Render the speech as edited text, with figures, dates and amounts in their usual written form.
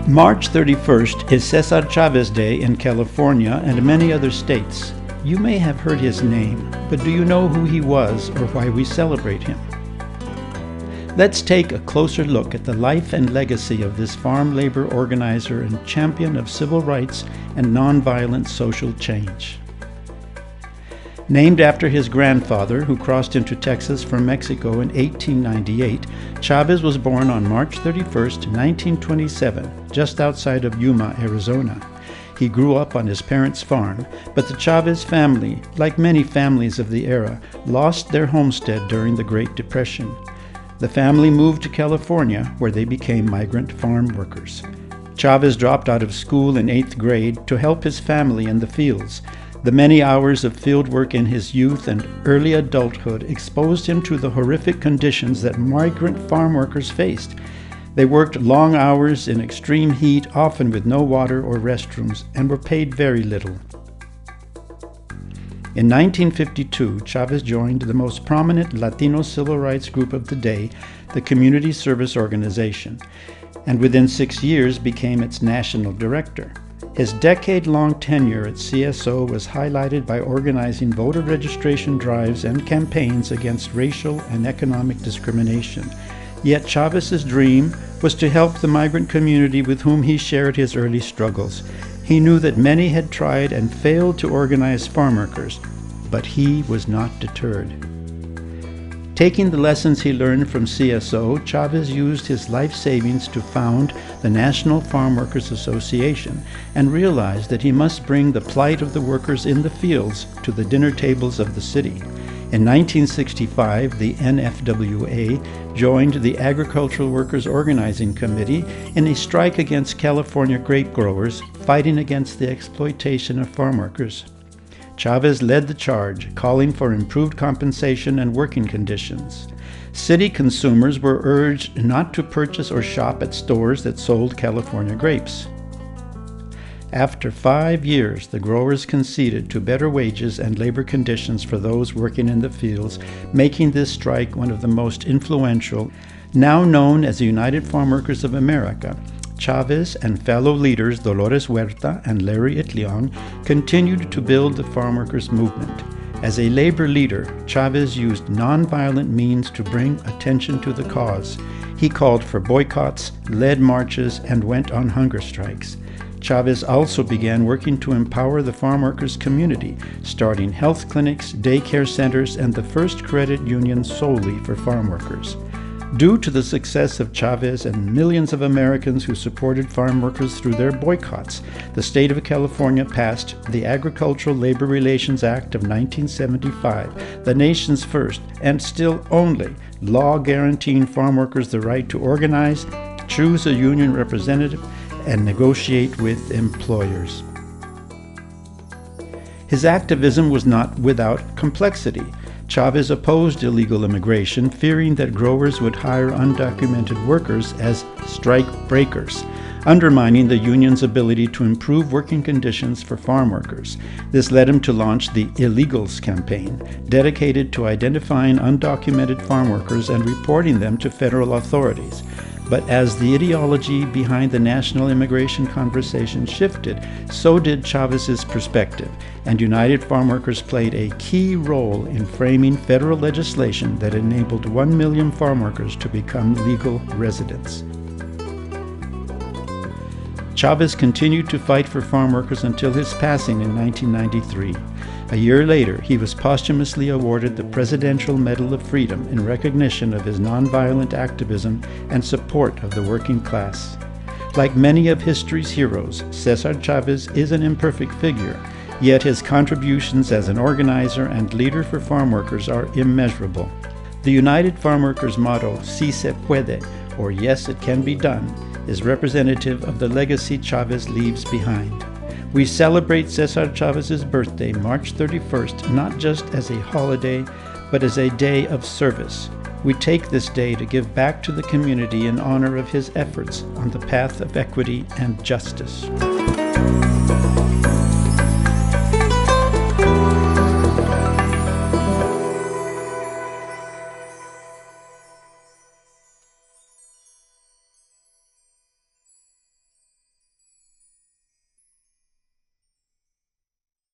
March 31st is César Chávez Day in California and many other states. You may have heard his name, but do you know who he was or why we celebrate him? Let's take a closer look at the life and legacy of this farm labor organizer and champion of civil rights and nonviolent social change. Named after his grandfather, who crossed into Texas from Mexico in 1898, Chávez was born on March 31, 1927, just outside of Yuma, Arizona. He grew up on his parents' farm, but the Chávez family, like many families of the era, lost their homestead during the Great Depression. The family moved to California, where they became migrant farm workers. Chávez dropped out of school in 8th grade to help his family in the fields. The many hours of field work in his youth and early adulthood exposed him to the horrific conditions that migrant farm workers faced. They worked long hours in extreme heat, often with no water or restrooms, and were paid very little. In 1952, Chávez joined the most prominent Latino civil rights group of the day, the Community Service Organization, and within 6 years became its national director. His decade-long tenure at CSO was highlighted by organizing voter registration drives and campaigns against racial and economic discrimination. Yet Chávez's dream was to help the migrant community with whom he shared his early struggles. He knew that many had tried and failed to organize farm workers, but he was not deterred. Taking the lessons he learned from CSO, Chávez used his life savings to found the National Farm Workers Association and realized that he must bring the plight of the workers in the fields to the dinner tables of the city. In 1965, the NFWA joined the Agricultural Workers Organizing Committee in a strike against California grape growers, fighting against the exploitation of farm workers. Chávez led the charge, calling for improved compensation and working conditions. City consumers were urged not to purchase or shop at stores that sold California grapes. After 5 years, the growers conceded to better wages and labor conditions for those working in the fields, making this strike one of the most influential. Now known as the United Farm Workers of America, Chávez and fellow leaders Dolores Huerta and Larry Itliong continued to build the farm workers movement. As a labor leader, Chávez used nonviolent means to bring attention to the cause. He called for boycotts, led marches, and went on hunger strikes. Chávez also began working to empower the farm workers community, starting health clinics, daycare centers, and the first credit union solely for farm workers. Due to the success of Chávez and millions of Americans who supported farm workers through their boycotts, the state of California passed the Agricultural Labor Relations Act of 1975, the nation's first and still only law guaranteeing farm workers the right to organize, choose a union representative, and negotiate with employers. His activism was not without complexity. Chávez opposed illegal immigration, fearing that growers would hire undocumented workers as strike breakers, undermining the union's ability to improve working conditions for farm workers. This led him to launch the Illegals campaign, dedicated to identifying undocumented farm workers and reporting them to federal authorities. But as the ideology behind the national immigration conversation shifted, so did Chávez's perspective, and United Farm Workers played a key role in framing federal legislation that enabled 1 million farm workers to become legal residents. Chávez continued to fight for farm workers until his passing in 1993. A year later, he was posthumously awarded the Presidential Medal of Freedom in recognition of his nonviolent activism and support of the working class. Like many of history's heroes, César Chávez is an imperfect figure, yet his contributions as an organizer and leader for farm workers are immeasurable. The United Farm Workers motto, "Si se puede," or "Yes, it can be done," is representative of the legacy Chávez leaves behind. We celebrate César Chávez's birthday, March 31st, not just as a holiday, but as a day of service. We take this day to give back to the community in honor of his efforts on the path of equity and justice.